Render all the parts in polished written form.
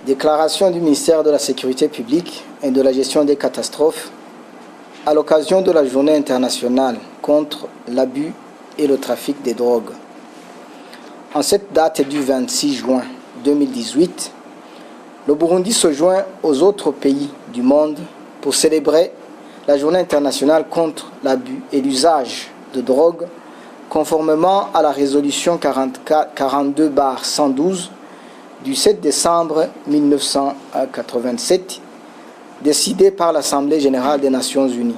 Déclaration du ministère de la Sécurité publique et de la gestion des catastrophes à l'occasion de la Journée internationale contre l'abus et le trafic des drogues. En cette date du 26 juin 2018, le Burundi se joint aux autres pays du monde pour célébrer la Journée internationale contre l'abus et l'usage de drogue, conformément à la résolution 42/112 du 7 décembre 1987, décidée par l'Assemblée générale des Nations unies.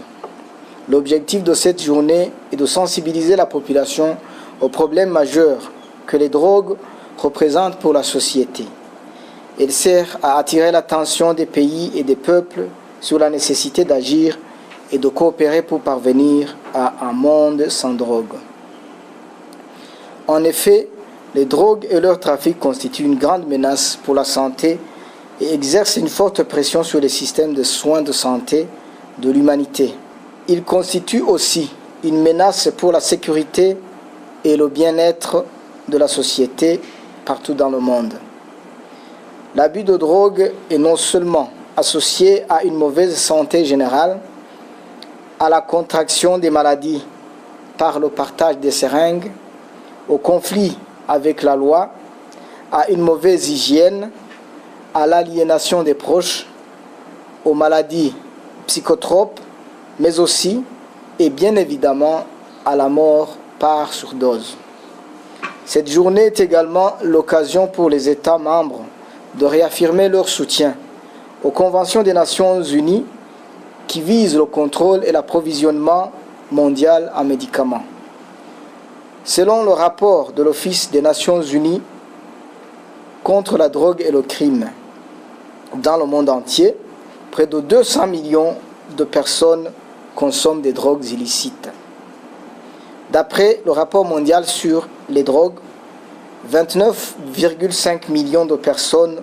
L'objectif de cette journée est de sensibiliser la population aux problèmes majeurs que les drogues représentent pour la société. Elle sert à attirer l'attention des pays et des peuples sur la nécessité d'agir et de coopérer pour parvenir à un monde sans drogue. En effet, les drogues et leur trafic constituent une grande menace pour la santé et exercent une forte pression sur les systèmes de soins de santé de l'humanité. Ils constituent aussi une menace pour la sécurité et le bien-être de la société partout dans le monde. L'abus de drogue est non seulement associé à une mauvaise santé générale, à la contraction des maladies par le partage des seringues, au conflit avec la loi, à une mauvaise hygiène, à l'aliénation des proches, aux maladies psychotropes, mais aussi, et bien évidemment, à la mort par surdose. Cette journée est également l'occasion pour les États membres de réaffirmer leur soutien aux conventions des Nations unies qui visent le contrôle et l'approvisionnement mondial en médicaments. Selon le rapport de l'Office des Nations unies contre la drogue et le crime, dans le monde entier, près de 200 millions de personnes consomment des drogues illicites. D'après le rapport mondial sur les drogues, 29,5 millions de personnes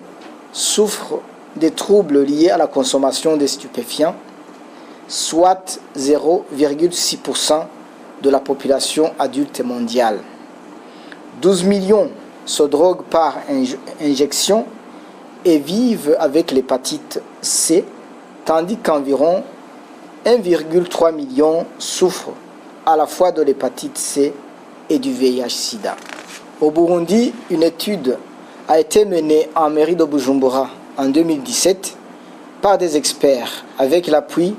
souffrent des troubles liés à la consommation des stupéfiants, soit 0,6% de la population adulte mondiale. 12 millions se droguent par injection et vivent avec l'hépatite C, tandis qu'environ 1,3 million souffrent à la fois de l'hépatite C et du VIH-Sida. Au Burundi, une étude a été menée en mairie de Bujumbura en 2017 par des experts avec l'appui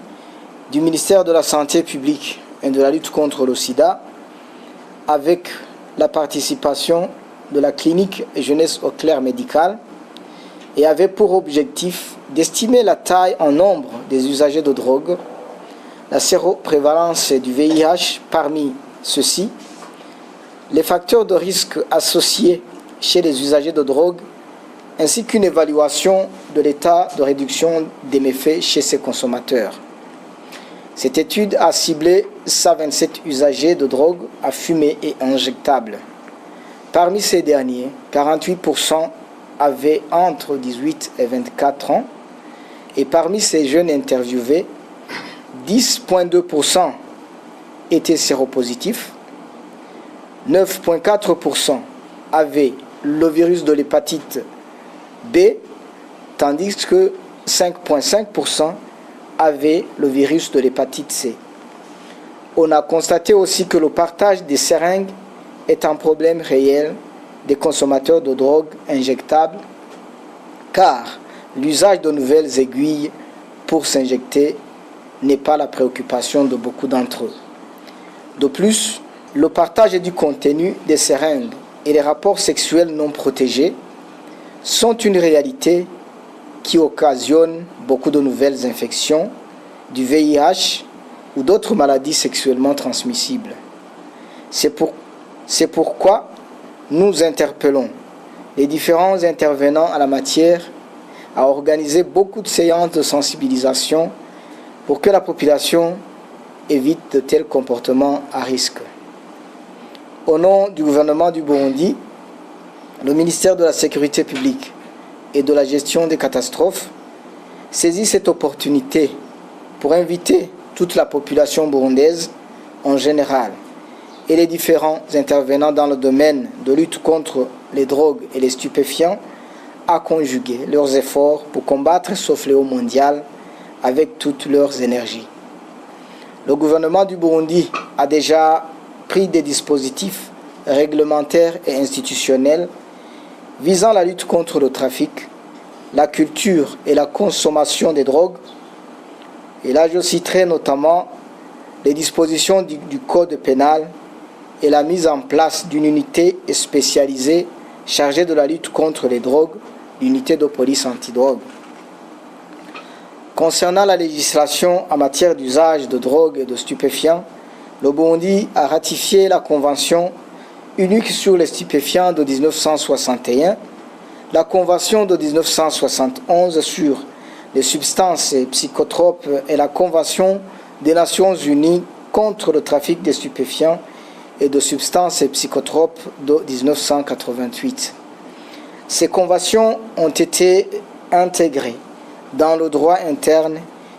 du ministère de la Santé publique et de la lutte contre le sida, avec la participation de la clinique Jeunesse au Clair médicale, et avait pour objectif d'estimer la taille en nombre des usagers de drogue, la séroprévalence du VIH parmi ceux-ci, les facteurs de risque associés chez les usagers de drogue, ainsi qu'une évaluation de l'état de réduction des méfaits chez ces consommateurs. Cette étude a ciblé 127 usagers de drogue à fumer et injectables. Parmi ces derniers, 48% avaient entre 18 et 24 ans, et parmi ces jeunes interviewés, 10,2% étaient séropositifs, 9,4% avaient le virus de l'hépatite B, tandis que 5,5% avaient le virus de l'hépatite C. On a constaté aussi que le partage des seringues est un problème réel des consommateurs de drogue injectables, car l'usage de nouvelles aiguilles pour s'injecter n'est pas la préoccupation de beaucoup d'entre eux. De plus, le partage du contenu des seringues et les rapports sexuels non protégés sont une réalité qui occasionne beaucoup de nouvelles infections, du VIH ou d'autres maladies sexuellement transmissibles. C'est pourquoi nous interpellons les différents intervenants à la matière à organiser beaucoup de séances de sensibilisation pour que la population évite de tels comportements à risque. Au nom du gouvernement du Burundi, le ministère de la Sécurité publique et de la gestion des catastrophes saisit cette opportunité pour inviter toute la population burundaise en général et les différents intervenants dans le domaine de lutte contre les drogues et les stupéfiants à conjuguer leurs efforts pour combattre ce fléau mondial avec toutes leurs énergies. Le gouvernement du Burundi a déjà pris des dispositifs réglementaires et institutionnels visant la lutte contre le trafic, la culture et la consommation des drogues. Et là, je citerai notamment les dispositions du Code pénal et la mise en place d'une unité spécialisée chargée de la lutte contre les drogues, l'unité de police antidrogue. Concernant la législation en matière d'usage de drogue et de stupéfiants, le Burundi a ratifié la Convention unique sur les stupéfiants de 1961, la Convention de 1971 sur les substances psychotropes et la Convention des Nations Unies contre le trafic des stupéfiants et de substances psychotropes de 1988. Ces conventions ont été intégrées dans le droit interne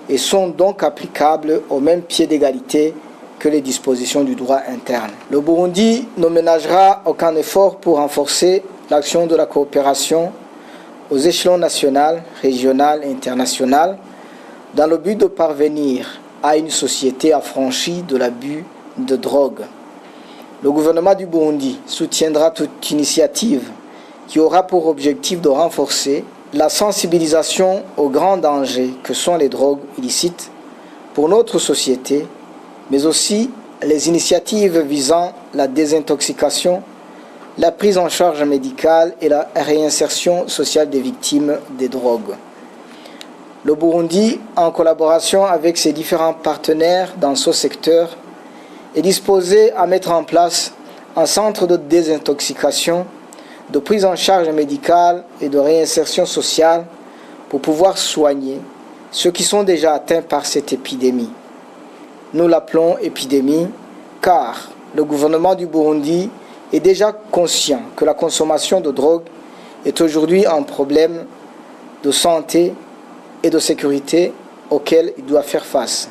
et sont donc applicables au même pied d'égalité que les dispositions du droit interne. Le Burundi ne ménagera aucun effort pour renforcer l'action de la coopération aux échelons national, régional et international dans le but de parvenir à une société affranchie de l'abus de drogue. Le gouvernement du Burundi soutiendra toute initiative qui aura pour objectif de renforcer la sensibilisation aux grands dangers que sont les drogues illicites pour notre société, mais aussi les initiatives visant la désintoxication, la prise en charge médicale et la réinsertion sociale des victimes des drogues. Le Burundi, en collaboration avec ses différents partenaires dans ce secteur, est disposé à mettre en place un centre de désintoxication, de prise en charge médicale et de réinsertion sociale pour pouvoir soigner ceux qui sont déjà atteints par cette épidémie. Nous l'appelons épidémie car le gouvernement du Burundi est déjà conscient que la consommation de drogue est aujourd'hui un problème de santé et de sécurité auquel il doit faire face.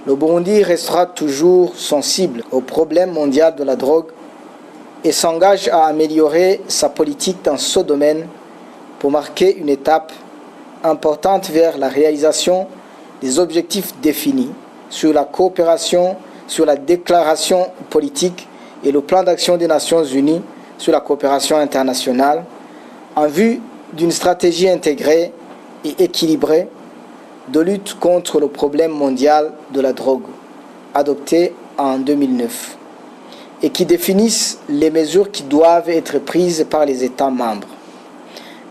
Le Burundi restera toujours sensible au problème mondial de la drogue et s'engage à améliorer sa politique dans ce domaine pour marquer une étape importante vers la réalisation des objectifs définis sur la coopération, sur la déclaration politique et le plan d'action des Nations Unies sur la coopération internationale en vue d'une stratégie intégrée et équilibrée de lutte contre le problème mondial de la drogue adoptée en 2009 et qui définissent les mesures qui doivent être prises par les États membres,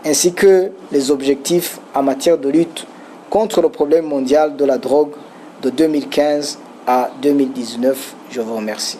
ainsi que les objectifs en matière de lutte contre le problème mondial de la drogue de 2015 à 2019. Je vous remercie.